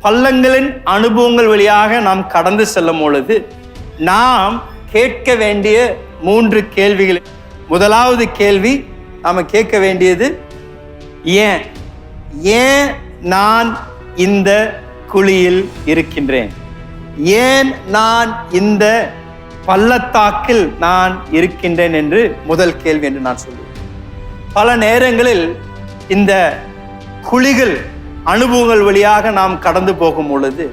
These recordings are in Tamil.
பள்ளங்களின் அனுபவங்கள் வழியாக நாம் கடந்து செல்லும் பொழுது நாம் கேட்க வேண்டிய 3 கேள்விகள். முதலாவது கேள்வி நாம கேட்க வேண்டியது, ஏன் ஏன் நான் இந்த குழியில் இருக்கின்றேன்? ஏன் நான் இந்த பள்ளத்தாக்கில் நான் இருக்கின்றேன் என்று முதல் கேள்வி என்று நான் சொல்லுவேன். பல நேரங்களில் இந்த குழிகள் அனுபவங்கள் வழியாக நாம் கடந்து போகும் பொழுது,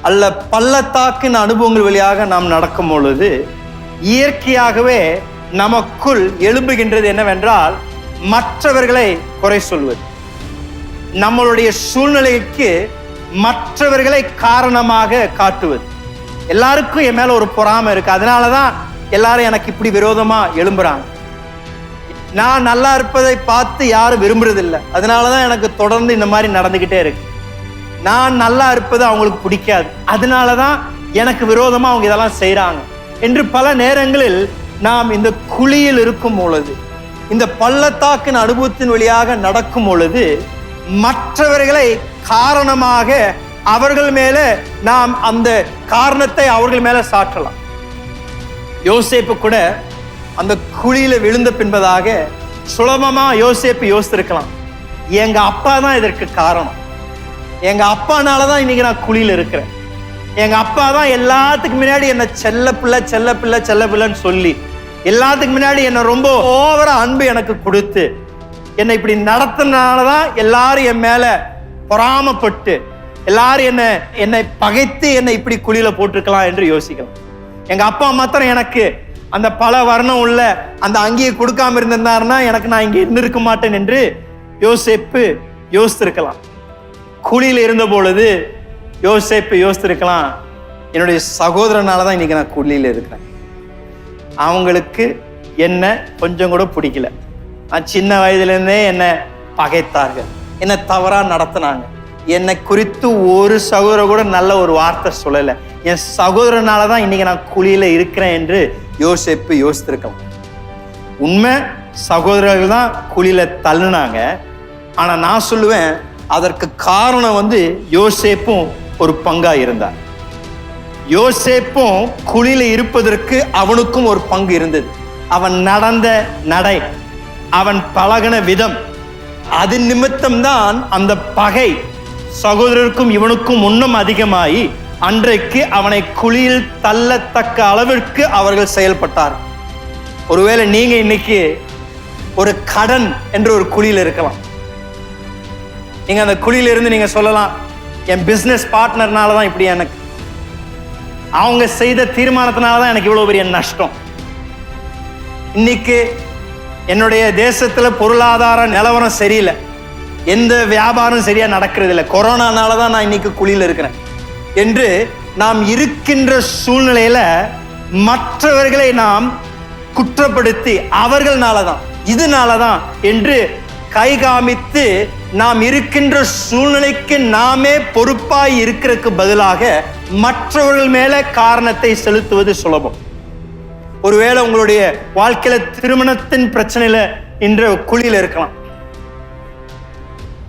அல்ல பள்ளத்தாக்கின் அனுபவங்கள் வழியாக நாம் நடக்கும் பொழுது, இயற்கையாகவே நமக்குள் எழும்புகின்றது என்னவென்றால் மற்றவர்களை குறை சொல்வது. நம்மளுடைய சூழ்நிலைக்கு மற்றவர்களை காரணமாக காட்டுவது. எல்லாருக்கும் என் மேல ஒரு பொறாமை இருக்கு, அதனாலதான் எல்லாரும் எனக்கு இப்படி விரோதமா எழும்புறாங்க. நான் நல்லா இருப்பதை பார்த்து யாரும் விரும்புறதில்லை, அதனாலதான் எனக்கு தொடர்ந்து இந்த மாதிரி நடந்துகிட்டே இருக்கு. நான் நல்லா இருப்பது அவங்களுக்கு பிடிக்காது, அதனாலதான் எனக்கு விரோதமா அவங்க இதெல்லாம் செய்யறாங்க என்று பல நேரங்களில் நாம் இந்த குழியில் இருக்கும் பொழுது, இந்த பள்ளத்தாக்கின் அனுபவத்தின் வழியாக நடக்கும் பொழுது மற்றவர்களை காரணமாக அவர்கள் மேல நாம் அந்த காரணத்தை அவர்கள் மேல சாற்றலாம். யோசேப்பு கூட அந்த குழியில விழுந்த பின்பதாக சுலபமா யோசேப்பு யோசித்திருக்கலாம், எங்க அப்பா தான் இதற்கு காரணம், எங்க அப்பானாலதான் இன்னைக்கு நான் குழியில இருக்கிறேன், எங்க அப்பா தான் எல்லாத்துக்கு முன்னாடி என்ன செல்ல பிள்ளை செல்ல பிள்ளை செல்ல பிள்ளைன்னு சொல்லி எல்லாத்துக்கு முன்னாடி என்ன ரொம்ப ஓவரா அன்பு எனக்கு கொடுத்து என்னை இப்படி நடத்தினாலதான் எல்லாரும் என் மேல பொறாமப்பட்டு எல்லாரும் என்னை பகைத்து என்னை இப்படி குழியில போட்டிருக்கலாம் என்று யோசிக்கலாம். எங்க அப்பா மாத்திரம் எனக்கு அந்த பல வர்ணம் உள்ள அந்த அங்கேயே கொடுக்காம இருந்திருந்தாருன்னா எனக்கு நான் இங்கே இருந்திருக்க மாட்டேன் என்று யோசேப்பு யோசித்திருக்கலாம். குழியில இருந்த பொழுது யோசேப்பு யோசித்திருக்கலாம், என்னுடைய சகோதரனாலதான் இன்னைக்கு நான் குழியில இருக்கிறேன், அவங்களுக்கு என்ன கொஞ்சம் கூட பிடிக்கல, நான் சின்ன வயதுல இருந்தே என்ன பகைத்தார்கள், என்ன தவறா நடத்தினாங்க, என்னை குறித்து ஒரு சகோதரர் கூட நல்ல ஒரு வார்த்தை சொல்லலை, என் சகோதரனாலதான் இன்னைக்கு நான் குழியில இருக்கிறேன் என்று யோசேப்பு யோசித்திருக்கலாம். உண்மை சகோதரர்கள் தான் குழியில தள்ளுனாங்க, ஆனா நான் சொல்லுவேன் அதற்கு காரணம் யோசேப்பும் ஒரு பங்கா இருந்தார். யோசேப்பும் குழியில இருப்பதற்கு அவனுக்கும் ஒரு பங்கு இருந்தது. அவன் நடந்த நடை, அவன் பழகின விதம், அது நிமித்தம்தான் அந்த பகை சகோதரருக்கும் இவனுக்கும் இன்னும் அதிகமாகி அன்றைக்கு அவனை குழியில் தள்ளத்தக்க அளவிற்கு அவர்கள் செயல்பட்டார். ஒருவேளை நீங்க இன்னைக்கு ஒரு கடன் என்ற ஒரு குழியில் இருக்கலாம். நீங்க அந்த குழியில இருந்து நீங்க சொல்லலாம், என் பிசினஸ் பார்ட்னர்னாலதான் இப்படி, எனக்கு அவங்க செய்த தீர்மானத்தினாலதான் எனக்கு இவ்வளவு பெரிய நஷ்டம், இன்னைக்கு என்னுடைய தேசத்துல பொருளாதார நிலவரம் சரியில்லை, எந்த வியாபாரம் சரியா நடக்கிறது இல்லை, கொரோனானாலதான் நான் இன்னைக்கு குழியில இருக்கிறேன் என்று நாம் இருக்கின்ற சூழ்நிலையில மற்றவர்களை நாம் குற்றப்படுத்தி அவர்கள்னாலதான் இதனாலதான் என்று கை காமித்து நாம் இருக்கின்ற சூழ்நிலைக்கு நாமே பொறுப்பாய் இருக்கிறதுக்கு பதிலாக மற்றவர்கள் மேல காரணத்தை செலுத்துவது சுலபம். ஒருவேளை உங்களுடைய வாழ்க்கையில திருமணத்தின் பிரச்சனையில என்ற குழியில இருக்கலாம்,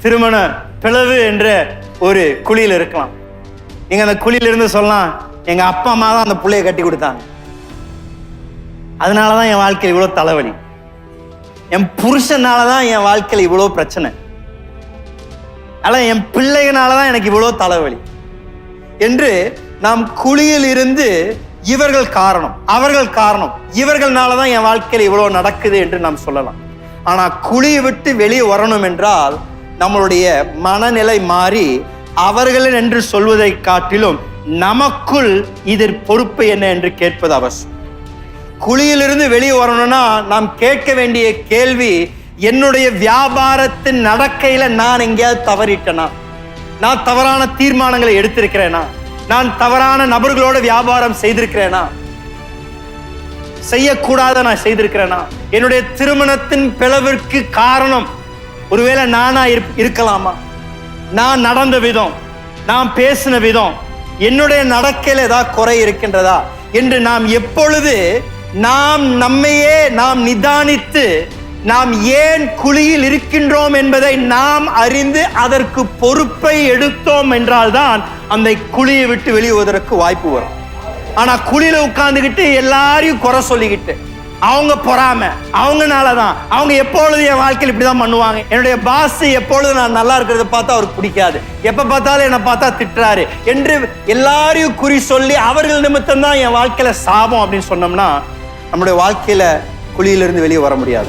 திருமண பிளவு என்ற ஒரு குழியில இருக்கலாம். நீங்க அந்த குழியில இருந்து சொல்லலாம், எங்க அப்பா அம்மா தான் அந்த புள்ளைய கட்டி கொடுத்தாங்க, அதனாலதான் என் வாழ்க்கையில் இவ்வளவு தலைவலி, என் புருஷனாலதான் என் வாழ்க்கையில் இவ்வளவு பிரச்சனை, அல்ல என் பிள்ளைகளாலதான் எனக்கு இவ்வளவு தலைவலி என்று நாம் குழியில் இருந்து இவர்கள் காரணம், அவர்கள் காரணம், இவர்கள்னாலதான் என் வாழ்க்கையில் இவ்வளவு நடக்குது என்று நாம் சொல்லலாம். ஆனா குழியை விட்டு வெளியே வரணும் என்றால் நம்மளுடைய மனநிலை மாறி அவர்கள் என்று சொல்வதை காட்டிலும் நமக்குள் இதன் பொறுப்பு என்ன என்று கேட்பது அவசியம். குழியிலிருந்து வெளியே வரணும்னா நாம் கேட்க வேண்டிய கேள்வி, என்னுடைய வியாபாரத்தின் நடக்கையில நான் எங்கேயாவது தவறிட்டேனா, நான் தவறான தீர்மானங்களை எடுத்திருக்கிறேனா, நான் தவறான நபர்களோட வியாபாரம் செய்திருக்கிறேனா, செய்யக்கூடாத நான் செய்திருக்கிறேனா, என்னுடைய திருமணத்தின் பிளவிற்கு காரணம் ஒருவேளை நானா இருக்கலாமா, நான் நடந்த விதம், நான் பேசின விதம், என்னுடைய நடக்கையில் ஏதாவது குறை இருக்கின்றதா என்று நாம் எப்பொழுது நாம் நம்மையே நாம் நிதானித்து நாம் ஏன் குழியில் இருக்கின்றோம் என்பதை நாம் அறிந்து அதற்கு பொறுப்பை எடுத்தோம் என்றால்தான் அந்த குழியை விட்டு வெளியுவதற்கு வாய்ப்பு வரும். ஆனா குழியில உட்கார்ந்துகிட்டு எல்லாரையும் குறை சொல்லிக்கிட்டு, அவங்க பொறாம, அவங்கனாலதான், அவங்க எப்பொழுது என் வாழ்க்கையில் இப்படிதான் பண்ணுவாங்க, என்னுடைய பாஸ் எப்பொழுது நான் நல்லா இருக்கிறத பார்த்தா அவருக்கு பிடிக்காது, எப்ப பார்த்தாலும் என்னை பார்த்தா திட்டுறாரு என்று எல்லாரையும் குறி சொல்லி அவர்கள் நிமித்தம் தான் என் வாழ்க்கையில சாபம் அப்படின்னு சொன்னோம்னா நம்முடைய வாழ்க்கையில குழியிலிருந்து வெளியே வர முடியாது.